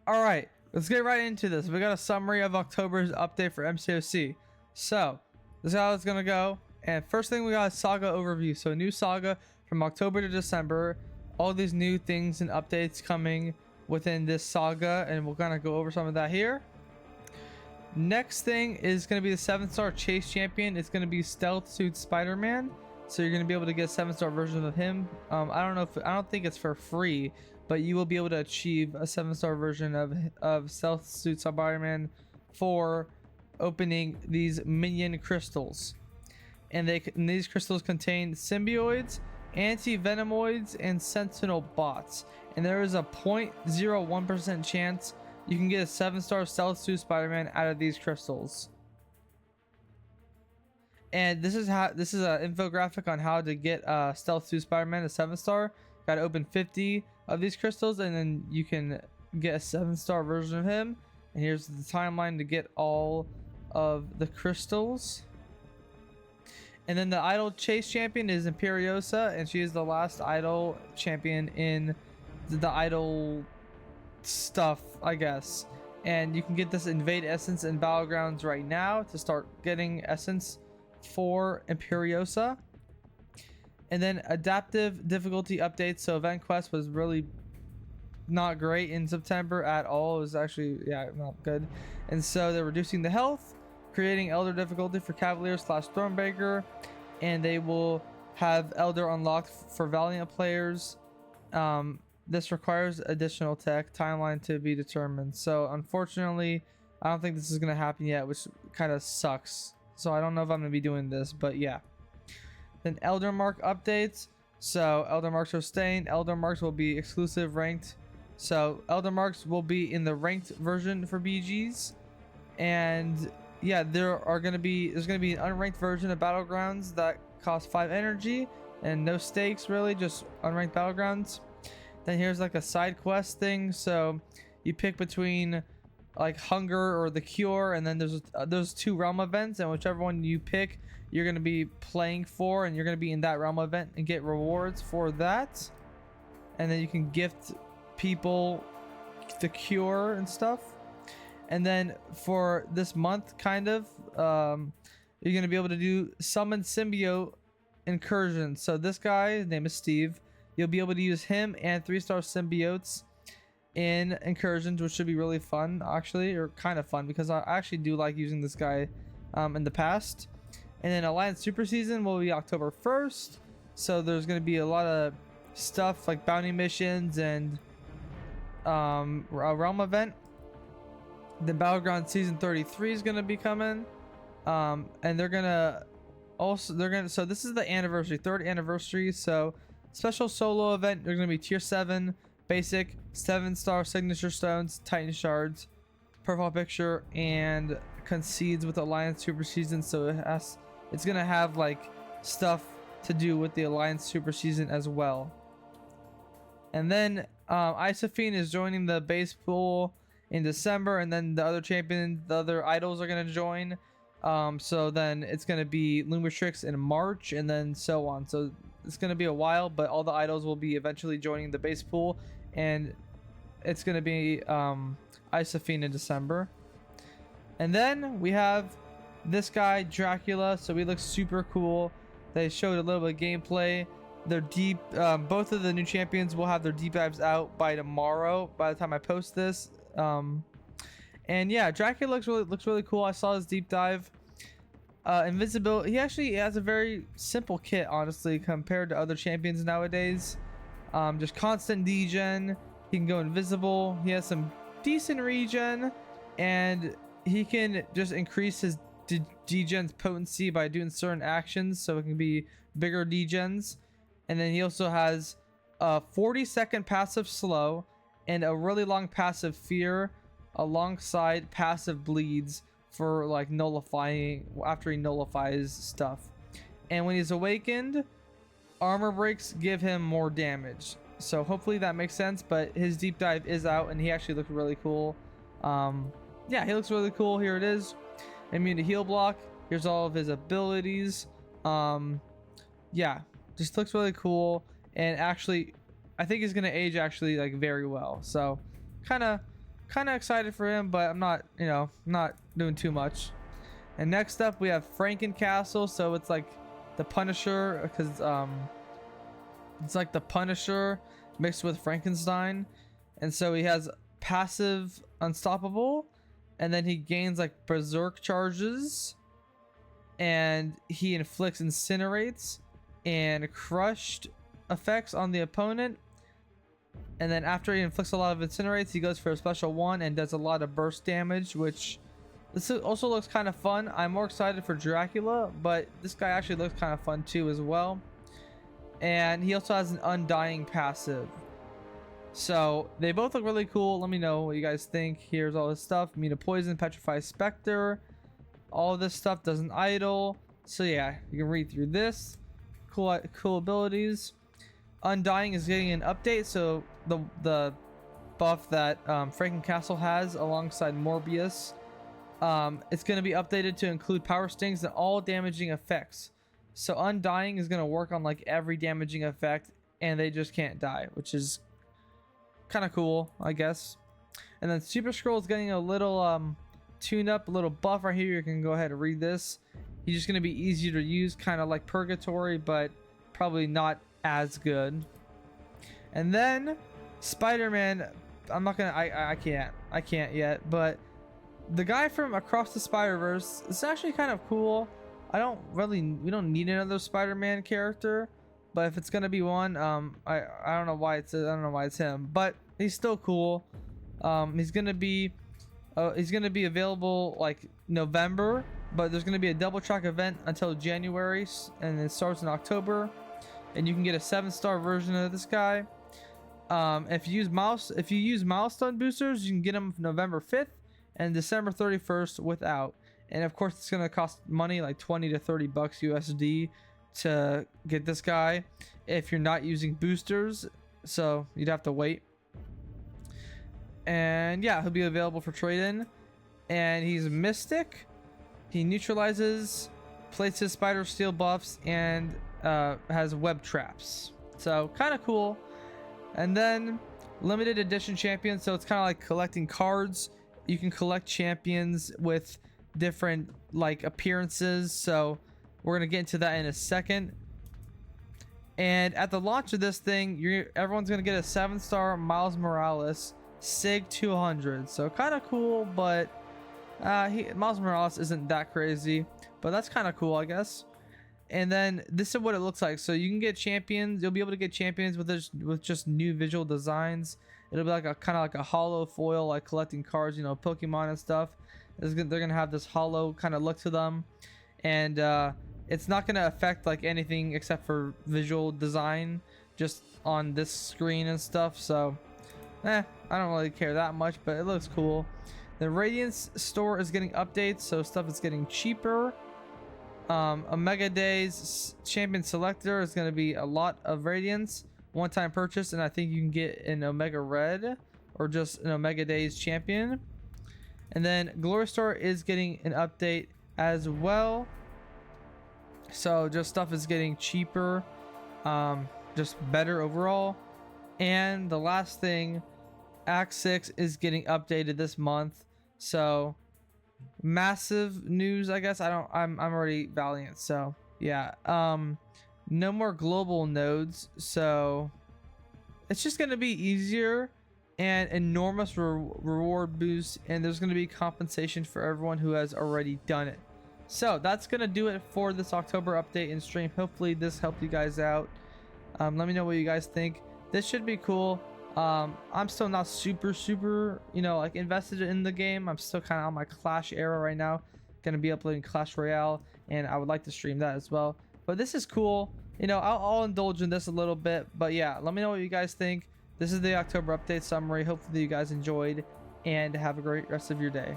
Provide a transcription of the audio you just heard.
All right, let's get right into this. We got a summary of October's update for MCOC. So this is how it's gonna go. And first thing, we got a saga overview. So a new saga from October to December. All these new things and updates coming within this saga, and we're gonna go over some of that here. Next thing is gonna be the 7-star chase champion. It's gonna be Stealth Suit Spider-Man. So you're gonna be able to get a 7-star version of him. I don't think it's for free, but you will be able to achieve a 7-star version of Stealth Suit Spider-Man for opening these minion crystals. And these crystals contain symbioids, anti-venomoids, and sentinel bots. And there is a 0.01% chance you can get a 7-star Stealth Suit Spider-Man out of these crystals. And this is an infographic on how to get Stealth Suit Spider-Man a 7-star. Got to open 50 of these crystals, and then you can get a 7-star version of him. And here's the timeline to get all of the crystals. And then the idol chase champion is Imperiosa, and she is the last idol champion in the idol stuff, I guess. And you can get this invade essence in battlegrounds right now to start getting essence for Imperiosa. And then adaptive difficulty updates. So event quest was really not great in September at all. It was actually, yeah, not good. And so they're reducing the health, creating elder difficulty for Cavalier / Thronebreaker, and they will have elder unlocked for Valiant players. This requires additional tech timeline to be determined. So unfortunately, I don't think this is going to happen yet, which kind of sucks. So I don't know if I'm going to be doing this, but yeah. Then Elder Mark updates. So Elder Marks are staying. Elder Marks will be exclusive ranked. So Elder Marks will be in the ranked version for BGs. And yeah, there's going to be an unranked version of Battlegrounds that costs 5 energy and no stakes really, just unranked Battlegrounds. Then here's like a side quest thing. So you pick between like Hunger or the Cure, and then there's 2 realm events, and whichever one you pick, you're going to be playing for, and you're going to be in that realm event and get rewards for that. And then you can gift people the Cure and stuff. And then for this month, kind of, you're going to be able to do summon symbiote incursions. So this guy, his name is Steve. You'll be able to use him and 3-star symbiotes in incursions, which should be really fun, actually, or kind of fun, because I actually do like using this guy in the past. And then Alliance Super Season will be October 1st. So there's going to be a lot of stuff like bounty missions and a realm event. The Battleground Season 33 is going to be coming. And so this is the anniversary, 3rd anniversary. So special solo event, there's going to be tier 7 basic, 7-star signature stones, Titan shards, profile picture, and concedes with Alliance Super Season. So it's going to have like stuff to do with the Alliance Super Season as well. And then Isophine is joining the base pool in December, and then the other idols are going to join. So then it's going to be Lumitrix in March, and then so on. So it's going to be a while, but all the idols will be eventually joining the base pool, and it's going to be Isophine in December. And then we have this guy, Dracula. So he looks super cool. They showed a little bit of gameplay. They're deep. Both of the new champions will have their deep dives out by tomorrow, by the time I post this. And yeah, Dracula looks really cool. I saw his deep dive. Invisibility. He actually has a very simple kit, honestly, compared to other champions nowadays. Just constant degen. He can go invisible. He has some decent regen, and he can just increase his degen's potency by doing certain actions, so it can be bigger degens. And then he also has a 40-second passive slow and a really long passive fear, alongside passive bleeds for like nullifying after he nullifies stuff. And when he's awakened, armor breaks give him more damage. So hopefully that makes sense, but his deep dive is out, and he actually looked really cool. Yeah, he looks really cool. Here it is. Immune to heal block. Here's all of his abilities. Yeah, just looks really cool, and actually I think he's gonna age actually like very well. So kind of kind of excited for him, but I'm not, you know, not doing too much. And next up we have Frankencastle. So it's like the Punisher, because it's like the Punisher mixed with Frankenstein. And so he has passive unstoppable, and then he gains like berserk charges, and he inflicts incinerates and crushed effects on the opponent. And then after he inflicts a lot of incinerates, he goes for a special one and does a lot of burst damage, which this also looks kind of fun. I'm more excited for Dracula, but this guy actually looks kind of fun too as well. And he also has an undying passive. So they both look really cool. Let me know what you guys think. Here's all this stuff. Immune to poison, petrify specter. All of this stuff doesn't idle. So yeah, you can read through this. Cool abilities. Undying is getting an update, so the buff that Frankencastle has alongside Morbius, it's going to be updated to include power stings and all damaging effects. So Undying is going to work on like every damaging effect, and they just can't die, which is kind of cool, I guess. And then Super Scroll is getting a little tune up, a little buff right here. You can go ahead and read this. He's just going to be easier to use, kind of like Purgatory, but probably not as good. And then Spider-Man, I'm not gonna, I can't yet, but the guy from Across the Spider-Verse is actually kind of cool. We don't need another Spider-Man character, but if it's gonna be one, I don't know why it's him, but he's still cool. He's gonna be available like November, but there's gonna be a double track event until January, and it starts in October. And you can get a 7-star version of this guy. If you use milestone boosters, you can get them November 5th and December 31st without. And of course, it's gonna cost money, like 20 to 30 bucks USD to get this guy if you're not using boosters. So you'd have to wait. And yeah, he'll be available for trade-in. And he's Mystic. He neutralizes, places spider steel buffs, and has web traps. So kind of cool. And then limited edition champions, so it's kind of like collecting cards. You can collect champions with different like appearances, so we're gonna get into that in a second. And at the launch of this thing, everyone's gonna get a 7-star Miles Morales Sig 200. So kind of cool, but Miles Morales isn't that crazy, but that's kind of cool, I guess. And then this is what it looks like. So you can get champions. You'll be able to get champions with just new visual designs. It'll be like a kind of like a hollow foil, like collecting cards, you know, Pokemon and stuff. They're gonna have this hollow kind of look to them, and it's not gonna affect like anything except for visual design, just on this screen and stuff. So, I don't really care that much, but it looks cool. The Radiance store is getting updates, so stuff is getting cheaper. Omega Days Champion Selector is going to be a lot of Radiance, one-time purchase, and I think you can get an Omega Red or just an Omega Days Champion. And then Glory Store is getting an update as well, so just stuff is getting cheaper, just better overall. And the last thing, Act 6 is getting updated this month, so massive news, I guess. I'm already Valiant, so yeah. No more global nodes, so it's just gonna be easier and enormous reward boost, and there's gonna be compensation for everyone who has already done it. So that's gonna do it for this October update and stream. Hopefully this helped you guys out. Let me know what you guys think. This should be cool. I'm still not super, you know, like invested in the game. I'm still kind of on my Clash era right now. Gonna be uploading Clash Royale, and I would like to stream that as well. But this is cool. You know, I'll indulge in this a little bit. But yeah, let me know what you guys think. This is the October update summary. Hopefully you guys enjoyed, and have a great rest of your day.